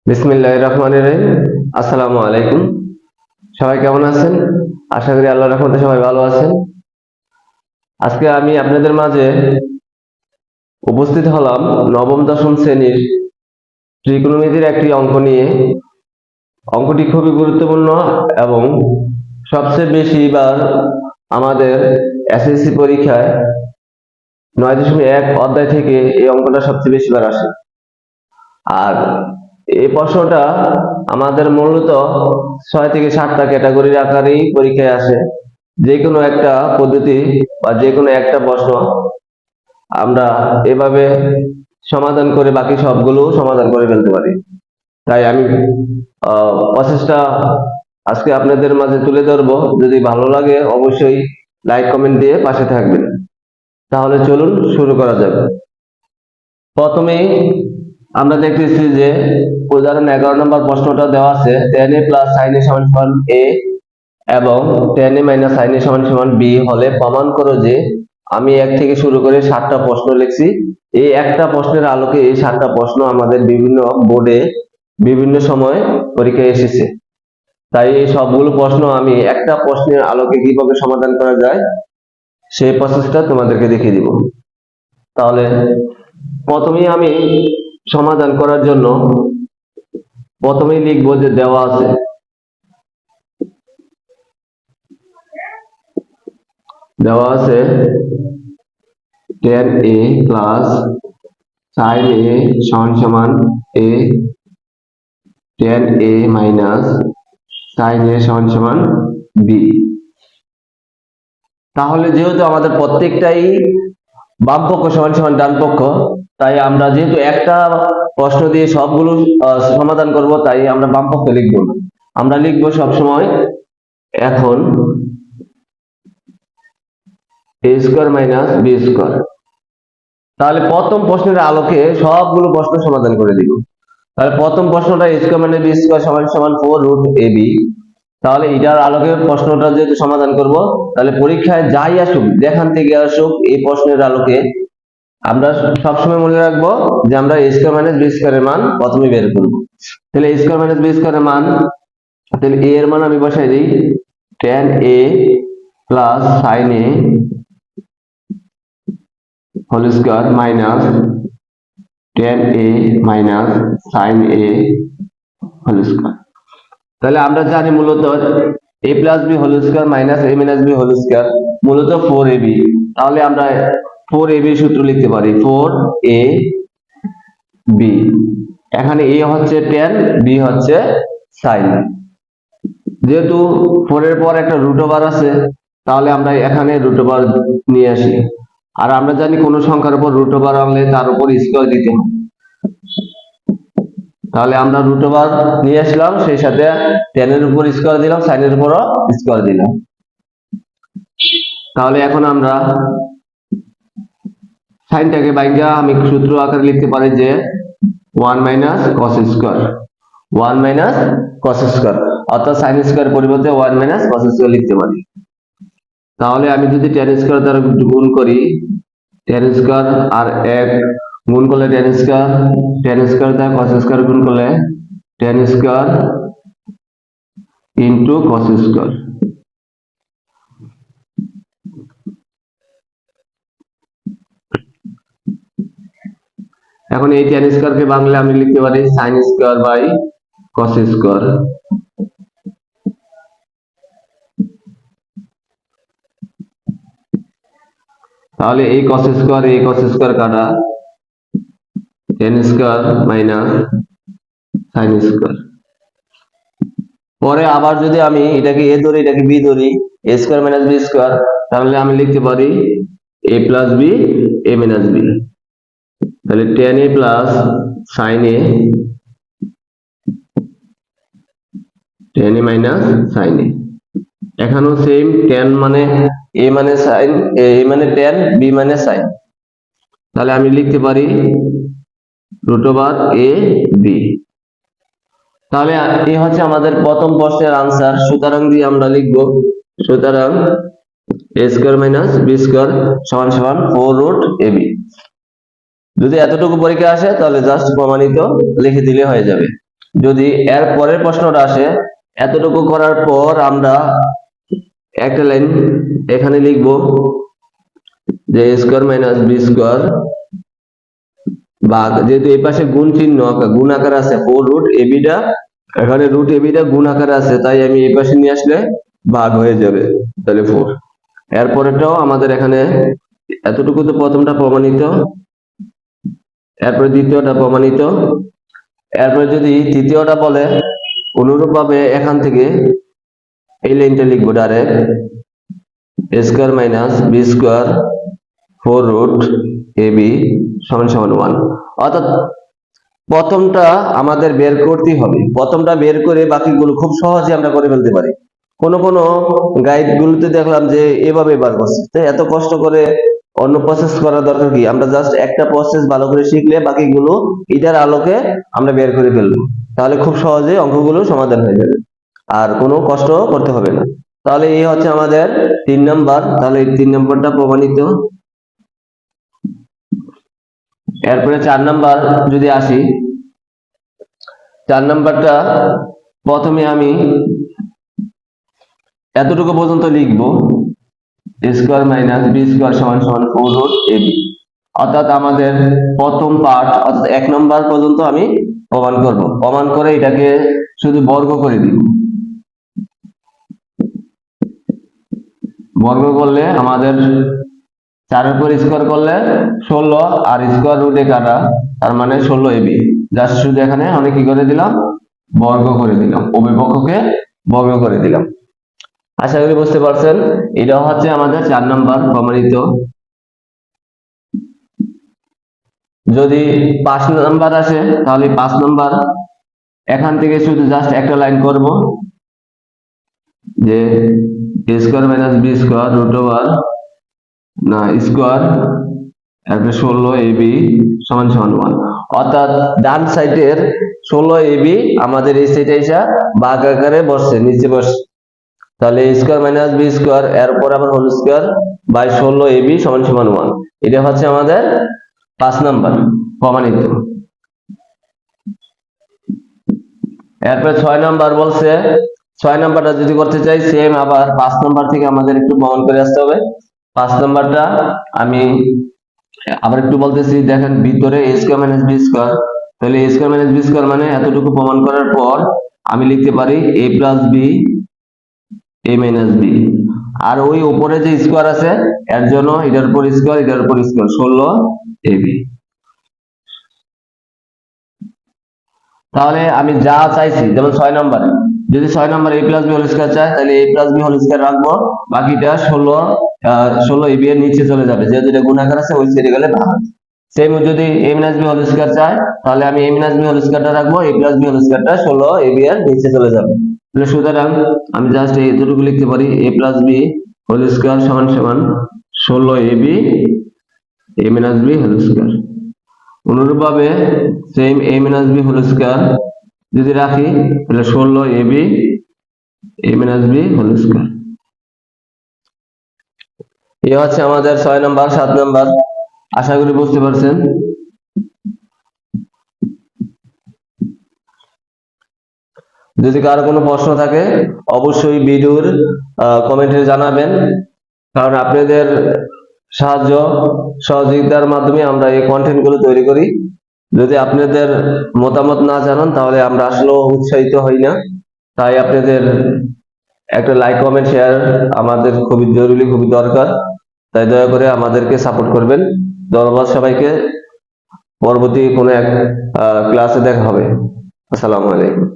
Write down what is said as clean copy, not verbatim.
বিসমিল্লাহির রহমানির রহিম। আসসালামু আলাইকুম। সবাই কেমন আছেন? আশা করি আল্লাহর রহমতে সবাই ভালো আছেন। আজকে আমি আপনাদের মাঝে উপস্থিত হলাম নবম দশম শ্রেণীর ত্রিকোণমিতির একটি অঙ্ক নিয়ে। অঙ্কটি খুবই গুরুত্বপূর্ণ এবং সবচেয়ে বেশি বার আমাদের এসএসসি পরীক্ষায় 9.1 অধ্যায় থেকে এই অঙ্কটা সবচেয়ে বেশি বার আসে। আর এই প্রশ্নটা আমাদের মূলত 6 থেকে 7টা ক্যাটাগরির আকারেই পরীক্ষায় আসে। যে কোনো একটা পদ্ধতি বা যে কোনো একটা প্রশ্ন আমরা এভাবে সমাধান করে বাকি সবগুলো সমাধান করে ফেলতে পারি। তাই আমি প্রসেসটা আজকে আপনাদের মাঝে তুলে ধরবো। যদি ভালো লাগে অবশ্যই লাইক কমেন্ট দিয়ে পাশে থাকবেন। তাহলে চলুন শুরু করা যাক। প্রথমেই আমরা দেখতেছি যে উদাহরণ 11 নম্বর প্রশ্নটা দেওয়া আছে tan a plus sin a সমান a এবং tan a minus sin a সমান b হলে প্রমাণ করো যে। আমি 1 থেকে শুরু করে 7টা প্রশ্ন লিখছি। এই একটা প্রশ্নের আলোকে এই 7টা প্রশ্ন আমাদের বিভিন্ন বোর্ডে বিভিন্ন সময় পরীক্ষায় এসেছে। তাই এই সবগুলো প্রশ্ন আমি একটা প্রশ্নের আলোকে কিভাবে সমাধান করা যায় সেই প্রসেসটা তোমাদেরকে দেখিয়ে দিব। তাহলে প্রথমেই আমি সমাধান করার জন্য প্রথমেই লিখবো যে দেওয়া আছে tan a plus sin a সমান a, tan a minus sin a সমান b। তাহলে যেহেতু আমাদের প্রত্যেকটাই বাম পক্ষ সমান ডান পক্ষ, তাই আমরা যেহেতু একটা প্রশ্ন দিয়ে সবগুলো সমাধান করব, তাই আমরা বাম পক্ষ লিখব না। আমরা লিখব সবসময় এখন a square minus b square. তাহলে প্রথম প্রশ্নের আলোকে সবগুলো প্রশ্ন সমাধান করে দিব। তাহলে প্রথম প্রশ্নটা a square minus b square সমান 4 রুট ab। তাহলে এটার আলোকে প্রশ্নটা যেহেতু সমাধান করব, তাহলে পরীক্ষায় যাই আসুক, যেখান থেকে আসুক, এই প্রশ্নের আলোকে আমরা সবসময় মনে রাখবো যে আমরা a স্কয়ার মাইনাস b স্কয়ারের মান প্রথমে বের করব। তাহলে a স্কয়ার মাইনাস b স্কয়ারের মান, তাহলে a এর মান আমি বসাই দিই tan a plus sin a whole square minus tan a minus sin a whole square. তাহলে আমরা জানি মূলত a plus b whole square minus a minus b whole square মূলত 4ab। তাহলে আমরা 4ab সূত্র লিখতে পারি 4ab। এখানে a হচ্ছে tan, b হচ্ছে sin। যেহেতু 4 এর পর একটা রুট ওভার আছে, তাহলে আমরা এখানে রুট ওভার নিয়ে আসি। আর আমরা জানি কোন সংখ্যার উপর রুট ওভার আনলে তার উপর স্কয়ার দিতে হয়। তাহলে আমরা রুট ওভার নিয়ে আসলাম, সেই সাথে tan এর উপর স্কয়ার দিলাম, sin এর উপরও স্কয়ার দিলাম। তাহলে এখন আমরা সাইনটাকে বাইঙ্গা আমি সূত্র আকারে লিখতে পারি যে 1 minus cos square, 1 minus cos square, অর্থাৎ sin স্কয়ার পরিবর্তে 1 মাইনাস cos স্কয়ার লিখতে পারি। তাহলে আমি যদি tan স্কয়ার দ্বারা গুণ করি, tan স্কয়ার আর 1 গুণ করলে tan স্কয়ার, tan স্কয়ার দ্বারা cos স্কয়ার গুণ করলে tan square into cos square. এখন এই tan স্কয়ার কে বাংলা আমি লিখতে পারি sin square by cos square. তাহলে এই cos স্কয়ার এই cos স্কয়ার কাটা, tan square minus sin square. পরে আবার যদি আমি এটাকে a ধরি এটাকে b ধরি, a square minus b square, তাহলে আমি লিখতে পারি a plus b a minus b। তাহলে tan a plus sin a, tan a minus sin a। এখানেও সেম, tan মানে a মানে sin, a মানে tan, b মানে sin। তাহলে আমি লিখতে পারি রুট ওভার a b। তাহলে এই হচ্ছে আমাদের প্রথম প্রশ্নের আনসার। সুতরাং দিয়ে আমরা লিখব, সুতরাং a square minus b square সমান 4 রুট ab। যদি এতটুকু পরীক্ষা আসে তাহলে জাস্ট প্রমাণিত লিখে দিলে হয়ে যাবে। যদি এর পরের প্রশ্নটা আসে, এতটুকু করার পর আমরা একটা লাইন এখানে লিখব যে a square minus b square ভাগ, যেহেতু এই পাশে গুণ চিহ্ন গুণ আকার আছে 4 রুট ab টা, এখানে রুট ab টা গুণ আকার আছে, তাই আমি এই পাশে নিয়ে আসলে ভাগ হয়ে যাবে, তাহলে 4। এরপরেটাও আমাদের এখানে এতটুকু তো প্রথমটা প্রমাণিত, এরপরে দ্বিতীয়টা প্রমাণিত, এরপরে যদি তৃতীয়টা বলে অনুরূপভাবে এখান থেকে এই লাইনটা লিখবো direct a square minus b square 4 root ab সমান সমান 1। অর্থাৎ প্রথমটা আমাদের বের করতেই হবে, প্রথমটা বের করে বাকিগুলো খুব সহজে আমরা করে ফেলতে পারি। কোন কোন গাইড গুলোতে দেখলাম যে এভাবে বার করছে, তো এত কষ্ট করে অন্য প্রসেস করার দরকার কি, আমরা জাস্ট একটা প্রসেস ভালো করে শিখলে বাকিগুলো এটার আলোকে আমরা বের করে ফেলবো, তাহলে খুব সহজে অঙ্কগুলো সমাধান হয়ে যাবে, আর কোনো কষ্ট করতে হবে না। তাহলে এই হচ্ছে আমাদের 3 নাম্বার, তাহলে এই 3 নাম্বারটা প্রমাণিত। এরপরে 4 নাম্বার যদি আসি, 4 নাম্বারটা প্রথমে আমি এতটুকু পর্যন্ত লিখব a square minus b square সমান সমান 4 রুট ab, অর্থাৎ আমাদের প্রথম পার্ট অর্থাৎ 1 নাম্বার পর্যন্ত আমি প্রমাণ করব, প্রমাণ করে এটাকে শুধু বর্গ করে দিব, বর্গ করলে আমাদের 4 এর উপর স্কয়ার করলে 16 আর স্কয়ার রুটে কাটা, তার মানে 16 ab, জাস্ট শুধু এখানে আমি কি করে দিলাম, বর্গ করে দিলাম, উভয় পক্ষকে বর্গ করে দিলাম। আশা করি বুঝতে পারছেন, এটা হচ্ছে আমাদের 4 নাম্বার প্রমাণিত। যদি 5 নাম্বার আসে, তাহলে 5 নাম্বার এখান থেকে শুধু জাস্ট একটা লাইন করব যে a square minus b square root over না স্কয়ার এরপরে 16 ab সমান সমান 1, অর্থাৎ ডান সাইডের 16 ab আমাদের এই সাইডে এসে ভাগ আকারে বসছে, নিচে বসছে, তাহলে a square minus b square এর পর আবার হোল স্কয়ার বাই 16 ab সমান সমান 1, এটা হচ্ছে আমাদের 5 নাম্বার প্রমাণিত। এরপর 6 নাম্বার বলছে, 6 নাম্বারটা যদি করতে চাই সেম আবার 5 নাম্বার থেকে আমাদের একটু প্রমাণ করে আসতে হবে। 5 নাম্বারটা আমি আবার একটু বলতেছি, দেখেন ভিতরে a square minus b square, তাহলে a square minus b square মানে এতটুকু প্রমাণ করার পর আমি লিখতে পারি a plus b a minus b, আর ওই উপরে যে স্কয়ার আছে এর জন্য এটার উপর স্কয়ার এটার উপর স্কয়ার 16 ab। তাহলে আমি যা চাইছি, যেমন 6 নম্বরে যদি 6 নম্বর a plus b whole square চাই, তাহলে a plus b whole square রাখবো, বাকিটা 16 ab এর নিচে চলে যাবে, যেহেতু এটা গুণাকার আছে ওই সাইডে গেলে ভাগ। সেম যদি a minus b whole square চাই, তাহলে আমি a মাইনাস b হোল স্কয়ারটা রাখবো, a প্লাস b হোল স্কয়ারটা 16 ab এর নিচে চলে যাবে। তাহলে সুতরাং আমি জাস্ট এইটুকু লিখতে পারি a plus b whole square সমান সমান 16 ab a minus b whole square. অনুরূপভাবে same a minus b whole square যদি রাখি, তাহলে 16 ab a minus b whole square. এই হচ্ছে আমাদের 6 নাম্বার 7 নাম্বার, আশা করি বুঝতে পারছেন। যদি কারো কোনো প্রশ্ন থাকে অবশ্যই ভিডিওর কমেন্টে জানাবেন, কারণ আপনাদের সাহায্য সহযোগিতার মাধ্যমে আমরা এই কন্টেন্ট গুলো তৈরি করি। যদি আপনাদের মতামত না জানান তাহলে আমরা আসলে উৎসাহিত হই না, তাই আপনাদের একটা লাইক কমেন্ট শেয়ার আমাদের খুবই জরুরি, খুবই দরকার, তাই দয়া করে আমাদেরকে সাপোর্ট করবেন। ধন্যবাদ সবাইকে, পরবর্তী কোনো এক ক্লাসে দেখা হবে। আসসালামু আলাইকুম।